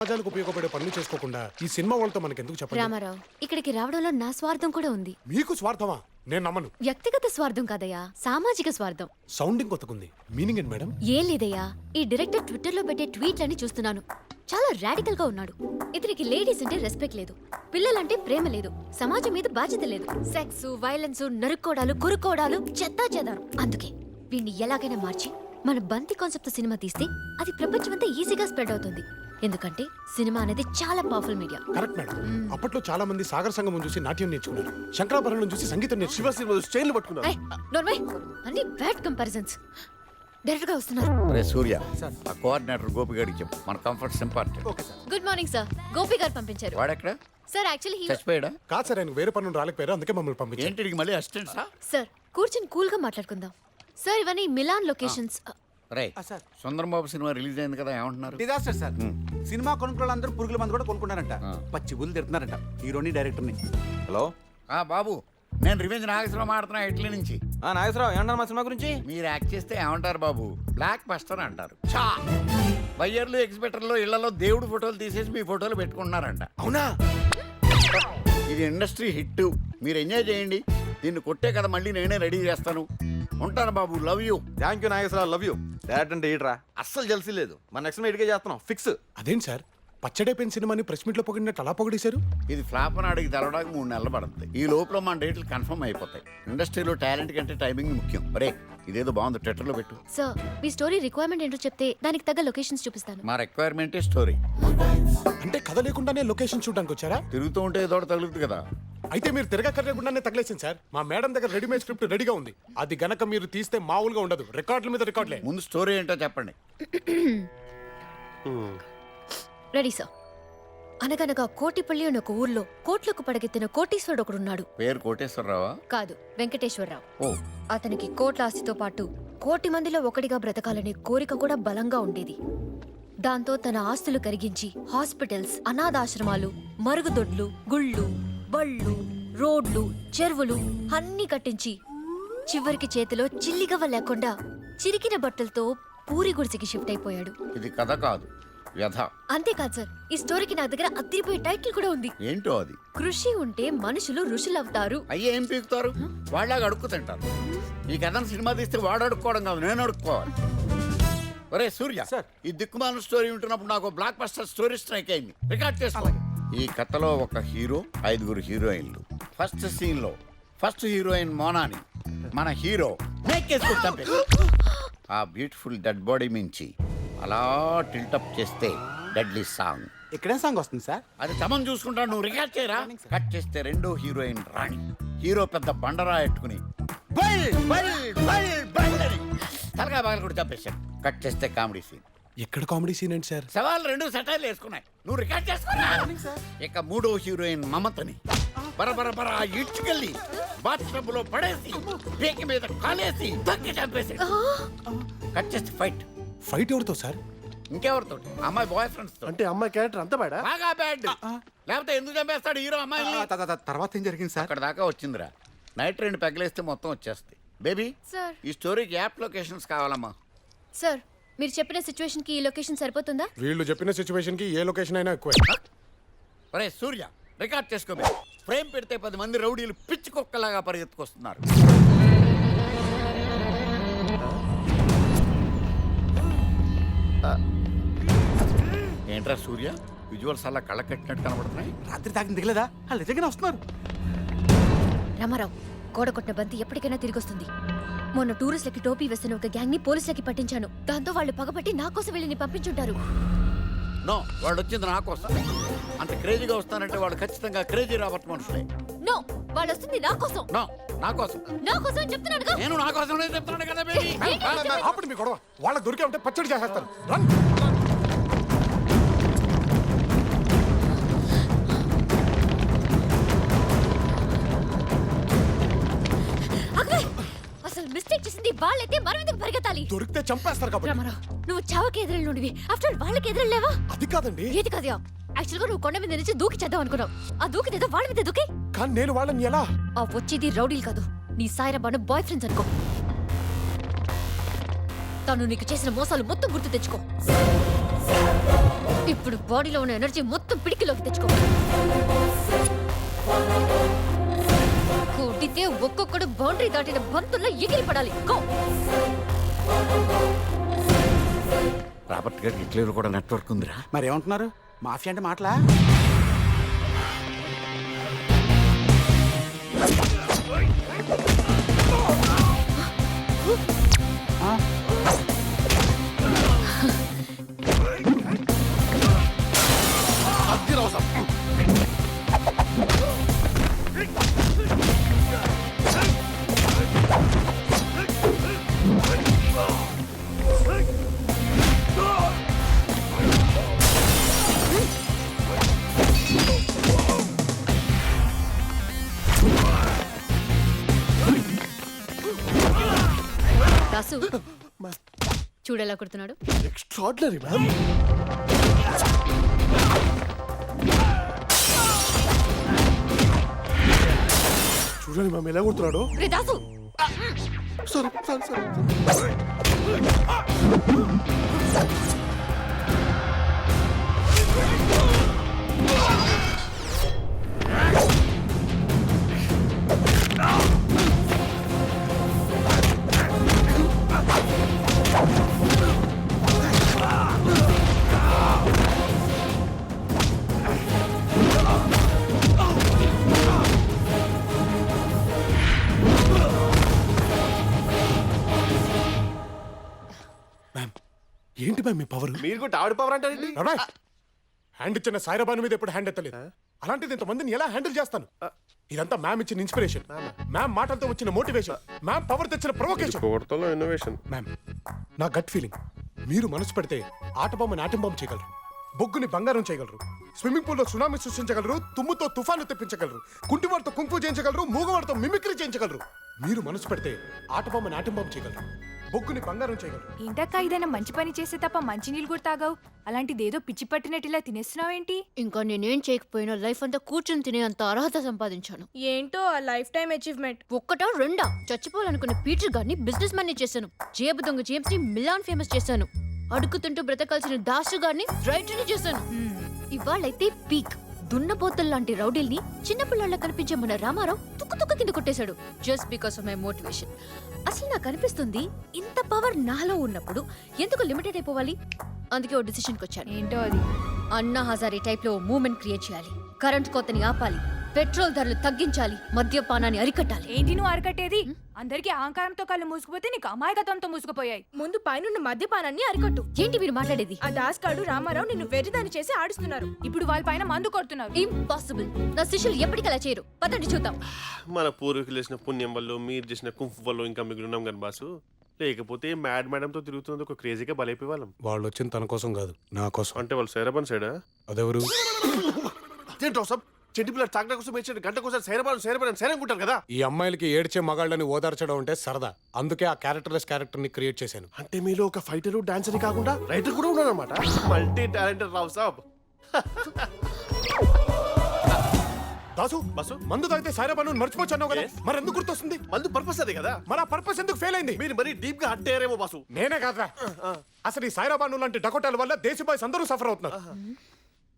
సమాజానికి ఉపయోగపడే పనులు చేసుకోకుండా ఈ సినిమా వాళ్ళతో మనకి ఎందుకు చెప్పండి? రామారావు, ఇక్కడికి రావడంలో నా స్వార్థం కూడా ఉంది. మీకు స్వార్థమా? నేను నమ్మను. వ్యక్తిగత స్వార్థం కాదయ్యా, సామాజిక స్వార్థం. సౌండింగ్ కొత్తకుంది. మీనింగ్ ఏంటి మేడం? ఏం లేదయ్యా, ఈ డైరెక్టర్ ట్విట్టర్ లో పెట్టే ట్వీట్లని చూస్తున్నాను. చాలా రాడికల్ గా ఉన్నాడు. ఇతనికి లేడీస్ అంటే రెస్పెక్ట్ లేదు, పిల్లలంటే ప్రేమ లేదు, సమాజం మీద బాధ్యత లేదు. సెక్స్, వైలెన్స్, నరుక్కోడాలు, కురుక్కోడాలు చెత్తా చెదారు. అందుకే వీడిని ఎలాగైనా మార్చి మన బంతి కాన్సెప్ట్ సినిమా తీస్తే అది ప్రపంచమంతా ఈజీగా స్ప్రెడ్ అవుతుంది. ఎందుకంటే సినిమా అనేది చాలా పవర్ఫుల్ మీడియా. Correct madam. అప్పట్లో చాలా మంది సాగర్ సంగమం చూసి నాట్యం నేర్చుకున్నారు, శంకరాభరణం చూసి సంగీతం నేర్చుకున్నారు, శివ సినిమా స్టైల్ పట్టుకున్నారు. అన్ని బ్యాడ్ కంపారిజన్స్. డైరెక్ట్ గా వస్తున్నారు. రే సూర్య, ఆ కోఆర్డినేటర్ గోపి గారికి చెప్పు, మన comforts important. Good morning sir, Gopi గారు పంపించారు. వాడెక్కడ? సార్ యాక్చువల్లీ చచ్చిపోయాడా? కాదు సార్, ఆయన వేరే పనులు రాలేకపోయారు, అందుకే మమ్మల్ని పంపించారు. ఏంటి మళ్ళీ అసిస్టెంట్సా? సార్ కూర్చొని కూల్ గా మాట్లాడుకుందాం. సార్ ఇవన్నీ మిలాన్ లొకేషన్స్. రే సుందరం బాబు సినిమా రిలీజ్ అయింది కదా, ఏమంటున్నారు? Disaster sir. సినిమా కొనుక్కున్న అందరూ పురుగుల మందు కూడా కొనుక్కున్నారంట, పచ్చి బుల్లు తిడుతున్నారంట హీరోని డైరెక్టర్ని. హలో బాబు, నేను రివెంజ్ నాగేశ్వరరావు మాడుతున్నా ఇట్లీ నుంచి. నాగేశ్వరరావు ఏమన్నారు మా సినిమా గురించి? మీరు యాక్ట్ చేస్తే ఏమంటారు బాబు? బ్లాక్ బస్టర్ అంటారు. బయ్యర్లు, ఎగ్జిబిటర్లు, ఇళ్లలో దేవుడు ఫోటోలు తీసేసి మీ ఫోటోలు పెట్టుకుంటున్నారంట. అవునా? ఇది ఇండస్ట్రీ హిట్, మీరు ఎంజాయ్ చేయండి. దీన్ని కొట్టే కదా మళ్ళీ నేనే రెడీ చేస్తాను. ఉంటాను బాబు, love you. Thank you Nageswara Rao, love you. Direct అంటే ఈడరా, అస్సలు జల్సీ లేదు. మన నెక్స్ట్ ఇటుకే చేస్తున్నాం, ఫిక్స్. అదేంటి సార్, పచ్చడైపోయిన సినిమాని ప్రెస్ మీట్ లో పొగిడినట్టు అలా పొగిడేశారు? ఇది ఫ్లాప్ అని అడిగి తెలవడానికి 3 నెలలు పడుతుంది. ఈ లోపల మన డేట్లు కన్ఫర్మ్ అయిపోతాయి. ఇండస్ట్రీలో టాలెంట్ కంటే టైమింగ్ ముఖ్యం. రే ఇదేదో బాగుంది, ట్విట్టర్లో పెట్టు. సార్ మీ స్టోరీ రిక్వైర్మెంట్ ఏంటో చెప్తే దానికి తగ్గ లొకేషన్స్ చూపిస్తాను. మా రిక్వైర్మెంటే స్టోరీ. అంటే కథ లేకుండానే లొకేషన్ చూడడానికి వచ్చారా? తిరుగుతూ ఉంటే ఏదో తగులుతుంది కదా. అయితే మీరు తిరగక్కర్లేకుండానే తగిలేసింది సార్. మా మేడం దగ్గర రెడీమేడ్ స్క్రిప్ట్ రెడీగా ఉంది. అది గనక మీరు తీస్తే మామూలుగా ఉండదు, రికార్డుల మీద రికార్డులే. ముందు స్టోరీ ఏంటో చెప్పండి. Ready sir. అనగనగా కోటిపల్లి అని ఒక ఊర్లో కోట్లకు పడగెత్తిన కోటీశ్వరుడు ఒకడున్నాడు. పేరు కోటేశ్వరరావా? కాదు, వెంకటేశ్వరరావు. ఓ. అతనికి కోట్ల ఆస్తితో పాటు కోటి మందిలో ఒకటిగా బ్రతకాలనే కోరిక కూడా బలంగా ఉండేది. దాంతో తన ఆస్తులు కరిగించి హాస్పిటల్స్, అనాథాశ్రమాలు, మరుగుదొడ్లు, గుళ్ళు, బళ్ళు, రోడ్లు, చెరువులు అన్నీ కట్టించి చివరికి చేతిలో చిల్లిగవ్వ లేకుండా చిరికిన బట్టలతో పూరి గుడిసెకి షిఫ్ట్ అయిపోయాడు. ఇది కథ కాదు, వ్యధ. అంతేకాదు సార్, ఈ స్టోరీకి నా దగ్గర అదిరిపోయే టైటిల్ కూడా ఉంది. ఏంటో అది? కృషి ఉంటే మనుషులు ఋషులవుతారు. అయ్యే ఏం పీకుతారు? వాళ్ళగా అడుక్కు తింటారు. ఈ కథను సినిమా తీస్తే వాడు అడుక్కోవడం కాదు, నేను అడుక్కోవాలి. ఒరే సూర్య, ఈ దిక్కుమాల స్టోరీ ఉంటున్నప్పుడు నాకు బ్లాక్ బస్టర్ స్టోరీ స్ట్రైక్ అయింది. రికార్డ్ చేసుకో. ఈ కథలో ఒక హీరో, 5 హీరోయిన్లు. ఫస్ట్ సీన్ లో ఫస్ట్ హీరోయిన్ మోనాని మన హీరో మేకేసుకుని చంపేసి ఆ బ్యూటిఫుల్ డెడ్ బాడీ మించి అలా టిల్టప్ చేస్తే డెడ్లీ సాంగ్. ఇక్కడే సాంగ్ వస్తుంది సార్. అది తమను చూసుకుంటా, నువ్వు రికార్డ్ చేయరా. కట్ చేస్తే 2వ హీరోయిన్ రాణి. హీరో పెద్ద బండరా ఎట్టుకుని తలగా బాగా కూడా చంపేశాడు. కట్ చేస్తే కామెడీ సీన్. ఎక్కడ కామెడీ సీన్ ఏంటి సార్? సవాల్ 2 సెటైర్లు వేసుకున్నాయి, నువ్వు రికార్డ్ చేసుకున్నా. ఇక 3వ హీరోయిన్ మమతని బరబరబర ఇడ్చుకెళ్ళి బాత్రూమ్ లో పడేసి పీక మీద కాలేసి తగ్గి చంపేసాడు. కట్ చేస్తే ఫైట్. ఫైట్ ఎవరితో సార్? ఇంకెవరితో? అమ్మాయి బాయ్ ఫ్రెండ్స్ తో. అంటే అమ్మాయి క్యారెక్టర్ అంత బాడా? బాగా బ్యాడ్. లేకపోతే ఎందుకు చంపేస్తాడు హీరో అమ్మాయిని? తర్వాత ఏం జరిగింది సార్? అక్కడ దాకా వచ్చిందిరా. నైట్ 2 పెగలేస్తే మొత్తం వచ్చేస్తాయి. బేబీ సార్, ఈ స్టోరీకి యాప్ లొకేషన్స్ కావాలమ్మా. సార్ మీరు చెప్పిన సిచ్యువేషన్ కి ఈ లొకేషన్ సరిపోతుందా? వీళ్ళు చెప్పిన సిచ్యువేషన్ కి ఏ లొకేషన్ అయినా ఎక్కువ. ఒరే సూర్య, రికార్డ్ చేసుకోబే. ఫ్రేమ్ పెడితే 10 మంది రౌడీలు పిచ్చి కుక్కలాగా పరిగెత్తుకొస్తున్నారు. ఏంట్రా సూర్య, విజువల్స్ అలా కళ్ళ కట్టినట్టు కనబడుతున్నాయి. రాత్రి తాకిన దిగలేదా? వాళ్ళు నిజంగానే వస్తున్నారు. రామారావు, గోడ కొట్టిన బంతి ఎప్పటికైనా తిరిగి వస్తుంది. మొన్న టూరిస్టులకి టోపీ వేస్తున్న ఒక గ్యాంగ్ ని పోలీసులకి పట్టించాను. దాంతో వాళ్ళు పగబట్టి నా కోసం వీళ్ళని పంపించుంటారు. నో, వాళ్ళు వచ్చింది నా కోసం. అంత క్రేజీగా వస్తానంటే వాళ్ళు ఖచ్చితంగా క్రేజీ రాబర్ట్ మనుషులే. నో, వాళ్ళు వస్తుంది నా కోసం. నో, నా కోసం. నా కోసం అని చెప్తున్నానుగా. నేను నా కోసం చెప్తున్నాను కదా బేబీ. అప్పుడు మీ గొడవ వాళ్ళ దొరికే ఉంటే పచ్చడి చేసేస్తారు. రన్. అసలు మిస్టేక్ చేసింది వాళ్ళైతే మనం ఎందుకు పరిగెత్తాలి? దొరికితే చంపేస్తారు కాబట్టి. రామారావు, నువ్వు చావకి ఎదురెళ్ళి నుండివి. ఆఫ్టర్ వాళ్ళకి ఎదురెళ్ళలేవా? అది కాదండి. ఏది కాదు? యాక్చువల్ గా నువ్వు కొండ మీద నుంచి దూకి చేద్దాం అనుకున్నావు. ఆ దూకిదేదో వాళ్ళ మీద దూకి. కానీ నేను వాళ్ళని ఎలా? ఆ వచ్చేది రౌడీలు కాదు, నీ సాయిరాబాను బాయ్ ఫ్రెండ్స్ అనుకో. తను నీకు చేసిన మోసాలు మొత్తం గుర్తు తెచ్చుకో. ఇప్పుడు బాడీలో ఉన్న ఎనర్జీ మొత్తం పిడికిలోకి తెచ్చుకో. కొడితే ఒక్కొక్కడు బౌండరీ దాటిన బంతుల్లో ఎగిరి పడాలి. గో. రాబర్ట్ గారికి ఇట్లేరు కూడా నెట్వర్క్ ఉందిరా. మరి ఏమంటున్నారు? మాఫియా అంటే మాటలా? దాసు చూడేలా కొడుతున్నాడు. Extraordinary ma'am. చూడండి మ్యామ్ ఎలా కొడుతున్నాడు. రే దాసు, సారీ సారీ సారీ. ఏంటి మ్యామ్ మీ పవర్? మీరు కూడా ఆవిడ పవర్ అంటారండి. హ్యాండ్ ఇచ్చిన సాయిరాబాను మీద ఎప్పుడు హ్యాండ్ ఎత్తలేదు. అలాంటిది ఇంతమందిని ఎలా హ్యాండిల్ చేస్తాను? ఇదంతా మ్యామ్ ఇచ్చిన ఇన్స్పిరేషన్, మ్యామ్ మాటలతో వచ్చిన మోటివేషన్, మ్యామ్ పవర్ తెచ్చిన ప్రొవోకేషన్. ఇన్నోవేషన్. మ్యామ్ నా గట్ ఫీలింగ్, మీరు మనసు పెడితే ఆట బొమ్మని ఆటం బొమ్మ చేయగలరు, బొగ్గుని బంగారం చేయగలరు, స్విమ్మింగ్ పూల్ లో సునామీ సృష్టించగలరు, తుమ్ముతో తుఫాను తెప్పించగలరు, కుంటివాడితో కుంఫు చేయించగలరు, మూగవాడితో మిమిక్రీ చేయించగలరు. మీరు మనసు పెడితే ఆట బొమ్మని ఆటం బొమ్మ చేయగలరు, బొగ్గుని బంగారం చేయగలరు. ఏంటక్క ఏదైనా మంచి పని చేస్తే తప్ప మంచి నీళ్ళు కూడా తాగావు? అలాంటిది ఏదో పిచ్చి పట్టినట్టు ఇలా తినేస్తున్నావేంటి? ఇంకా నేనేం చేయకపోయినా లైఫ్ అంతా కూర్చుని తినే అంత అర్హత సంపాదించాను. ఏంటో ఆ లైఫ్ టైం అచీవ్మెంట్. ఒక్కటా రెండా? చచ్చిపోవాలనుకున్న పీటర్ గారిని బిజినెస్ మ్యాన్ చేశాను. జేబు దొంగ జేమ్స్ ని మిలాన్ ఫేమస్ చేశాను. అడుగుతుంటూ బ్రతకాల్సిన దాసు గారిని రైటర్ చేశాను. ఇవాళైతే పీక్ దున్నపోతల్ లాంటి రౌడీల్ని చిన్నపిల్లల కనిపించే మన రామారావు తుక్కు కింద కొట్టేశాడు. Just because of my motivation. అసలు నాకు అనిపిస్తుంది, ఇంత పవర్ నాలో ఉన్నప్పుడు ఎందుకు లిమిటెడ్ అయిపోవాలి? అందుకే ఓ డిసిషన్కి వచ్చాను. ఏంటో అది? అన్నా హజారీ టైప్ లో మూవ్మెంట్ క్రియేట్ చేయాలి, కరెంట్ కోతని ఆపాలి, పెట్రోల్ ధరలు తగ్గించాలి, మద్యపానాన్ని అరికట్టాలి. ఏంటి నువ్వు అరకట్టేది? అందరికీ అహంకారంతో కళ్ళు మూసుకుపోతే నీకు అమాయకత్వంతో మూసుకుపోయాయి. ముందు పైనున్న మద్యపానాన్ని అరికట్టు. ఏంటి మీరు మాట్లాడేది? ఆ దాస్కాడు రామారావు నిన్ను వెర్రిదాన్ని చేసి ఆడిస్తున్నారు. ఇప్పుడు వాళ్ళ పైన మందు కొడుతున్నారు. ఇంపాసిబుల్. నా శిష్యులు ఎప్పటికలా చేయరు. పదండి చూద్దాం. మన పూర్వీకులు చేసిన పుణ్యం వల్ల మీరు చేసిన కుంఫు వల్ల ఇంకా మిగిలినాం కానీ బాసు. లేకపోతే మ్యాడ్ మేడంతో తిరుగుతున్నది ఒక క్రేజీగా బలైపోయే వాళ్ళం. వాళ్ళు వచ్చింది తన కోసం కాదు, నా కోసం. అంటే వాళ్ళు సైరాబాన్ సైడా? అదెవరు? అదేంటో సార్, చెడ్డి పిల్లలు తాగడం కోసం ఇచ్చిన గంట కోసం సైరబాన్ అనుకుంటారు కదా. ఈ అమ్మాయిలకి ఏడ్చే మగాళ్ళని ఓదార్చడం అంటే సరదా, అందుకే ఆ క్యారెక్టర్లెస్ క్యారెక్టర్ ని క్రియేట్ చేశాను. అంటే మీలో ఒక ఫైటర్ డాన్సర్ కాకుండా రైటర్ కూడా ఉన్నారన్నమాట. మల్టీ టాలెంటెడ్ రావు సాబ్. దాసు బస్సు మందు తాగితే సాయిరాబాను మర్చిపోవచ్చు అన్నావు కదా, మరి ఎందుకు గుర్తొస్తుంది? మందు పర్పస్ అదే కదా. మరి ఆ పర్పస్ ఎందుకు ఫెయిల్ అయింది? మీరు మరీ డీప్ గా హట్ అయ్యారేమో బాసు. నేనే కాదురా, అసలు ఈ సాయిరాబాను లాంటి డకోటాల వల్ల దేశీ బాయ్స్ అందరూ సఫర్ అవుతున్నారు.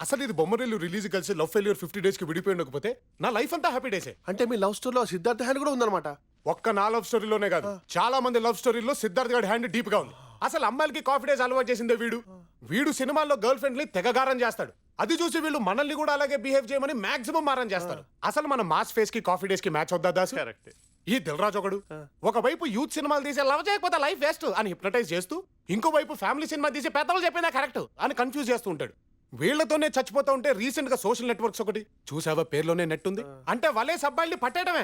అసలు ఇది బొమ్మరిల్లు రిలీజ్ కలిసి లవ్ ఫెయిల్యూర్ 50 days కి విడిపోయి ఉండకపోతే నా లైఫ్ అంతా హ్యాపీ డేసే. అంటే మీ లవ్ స్టోరీలో సిద్ధార్థ హ్యాండ్ కూడా ఉందన్నమాట. ఒక్క నా లవ్ స్టోరీలోనే కాదు, చాలా మంది లవ్ స్టోరీలో సిద్ధార్థ్ గారి హ్యాండ్ డీప్ గా ఉంది. అసలు అమ్మాయిలకి కాన్ఫిడెన్స్ అలవాటు చేసిందే వీడు సినిమాల్లో గర్ల్ ఫ్రెండ్ ని తెగగారం చేస్తాడు. అది చూసి వీళ్ళు మనల్ని కూడా అలాగే బిహేవ్ చేయమని మాక్సిమం మారం చేస్తారు. అసలు మన మాస్ ఫేస్ కి కాఫీ డేస్ కి మ్యాచ్ అవుద్దా దాసు? కరెక్ట్. ఈ దిల్రాజ్ ఒకడు ఒకవైపు యూత్ సినిమాలు తీసే లవ్ చేయకపోతే లైఫ్ వేస్ట్ అని హిప్నటైజ్ చేస్తూ, ఇంకోవైపు ఫ్యామిలీ సినిమా తీసే పెద్దలు చెప్పినా కరెక్ట్ అని కన్ఫ్యూజ్ చేస్తూ ఉంటాడు. వీళ్లతోనే చచ్చిపోతా ఉంటే రీసెంట్ గా సోషల్ నెట్వర్క్స్ ఒకటి చూసావా, పేర్లోనే నెట్ ఉంది అంటే వాళ్ళే సబ్బాయిల్ని పట్టేయడమే.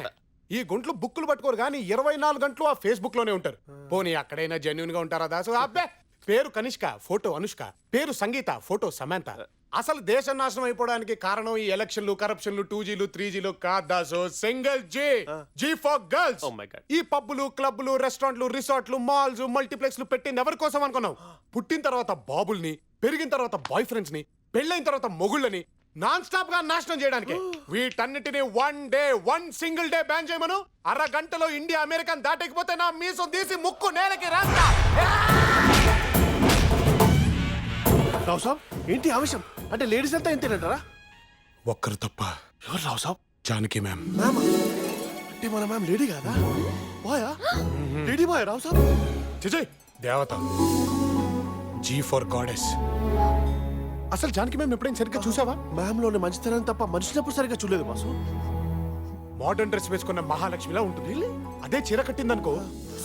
ఈ గుంట్లు బుక్కులు పట్టుకోరు కానీ 24 గంటలు ఆ ఫేస్బుక్ లోనే ఉంటారు. పోనీ అక్కడైనా జెన్యున్ గా ఉంటారా దాసు? అబ్బే, పేరు కనిష్క, ఫోటో అనుష్క, పేరు సంగీత, ఫోటో సమంత. అసలు దేశం నాశనం అయిపోవడానికి కారణం ఈ ఎలక్షన్లు, కరప్షన్లు, 2Gలు 3Gలు కాదు Dasu, single G for girls. Oh my God. ఈ పబ్బులు, క్లబ్లు, రెస్టారెంట్లు, రిసార్ట్లు, మాల్స్, మల్టీప్లెక్స్లు పెట్టింది ఎవరి కోసం అనుకున్నావు? పుట్టిన తర్వాత బాబుల్ని, పెరిగిన తర్వాత బాయ్ ఫ్రెండ్స్ ని, పెళ్ళైన తర్వాత మొగుళ్ళని నాన్ స్టాప్ గా నాశనం చేయడానికి. వీటన్నిటిని వన్ సింగిల్ డే బ్యాన్ చేయమను. అరగంటలో ఇండియా అమెరికన్ దాటకపోతే నా మీసం తీసి ముక్కు నేలకి రాస్తా. రావు సాబ్ ఏంటి ఆవేశం అంటే లేడీస్ అంతా ఇంతేనంటారా? ఒక్కరు తప్ప. ఎవరు రావు సాబ్? జానకి మ్యామ్. మ్యామ్ అంటే మన మ్యామ్ లేడీ కాదా? బాయా? లేడీ బాయ్ రావు సాబ్? చిజయ్ దేవత. G for goddess. అసలు జానకి మ్యామ్ ఎప్పుడైనా సరిగ్గా చూసావా? మ్యామ్ లోని మంచితనం తప్ప మనిషినప్పుడు సరిగ్గా చూడలేదు బాసు. మోడర్న్ డ్రెస్ వేసుకున్న మహాలక్ష్మిలా ఉంటుంది. అదే చీర కట్టిందనుకో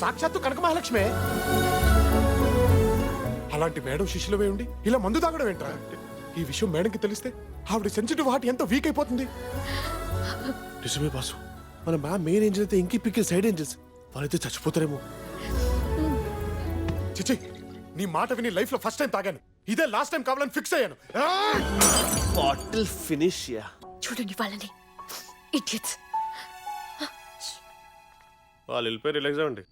సాక్షాత్తు కనక మహాలక్ష్మే. అలాంటి మేడం శిష్యులవే ఉండి ఇలా మందు తాగడం ఏంట్రా? ఈ విషయం మేడంకి తెలిస్తే ఆవిడ సెన్సిటివ్ హార్ట్ ఎంత వీక్ అయిపోతుంది. నిజమే బాసు, మన మ్యామ్ మెయిన్ ఏంజిల్ అయితే ఇంకి పిక్కి సైడ్ ఏంజిల్స్ వాళ్ళైతే చచ్చిపోతారేమో. చిచి నీ మాట విని లైఫ్ లో ఫస్ట్ టైం తాగాను. ఇదే లాస్ట్ టైం కావాలని ఫిక్స్ అయ్యాను. Bottle finish yeah. చూడండి వాళ్ళని ఇడియట్స్. వాళ్ళు వెళ్ళిపోయి రిలాక్స్ అవ్వండి.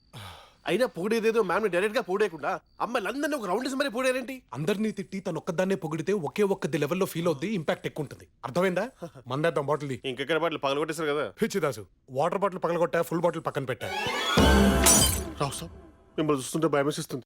అయినా పొగిడేదేదో మ్యామ్ ని డైరెక్ట్ గా పొగిడేయకుండా అమ్మాయిలందరినీ ఒక రౌండ్ మరి పొగిడారేంటి? అందరినీ తిట్టి తను ఒక్కదాన్నే పొగిడితే ఒకే ఒక్కది లెవెల్లో ఫీల్ అవుద్ది, ఇంపాక్ట్ ఎక్కువ ఉంటుంది. అర్థమైందా? మందేద్దాం బాటిల్. ఇంకెక్కడ బాటిల్ పగల కొట్టేశారు కదా. పిచ్చిదాసు వాటర్ బాటిల్ పగలగొట్టా, ఫుల్ బాటిల్ పక్కన పెట్టా. రావు సాబ్ మిమ్మల్ని చూస్తుంటే భయం వేసిస్తుంది.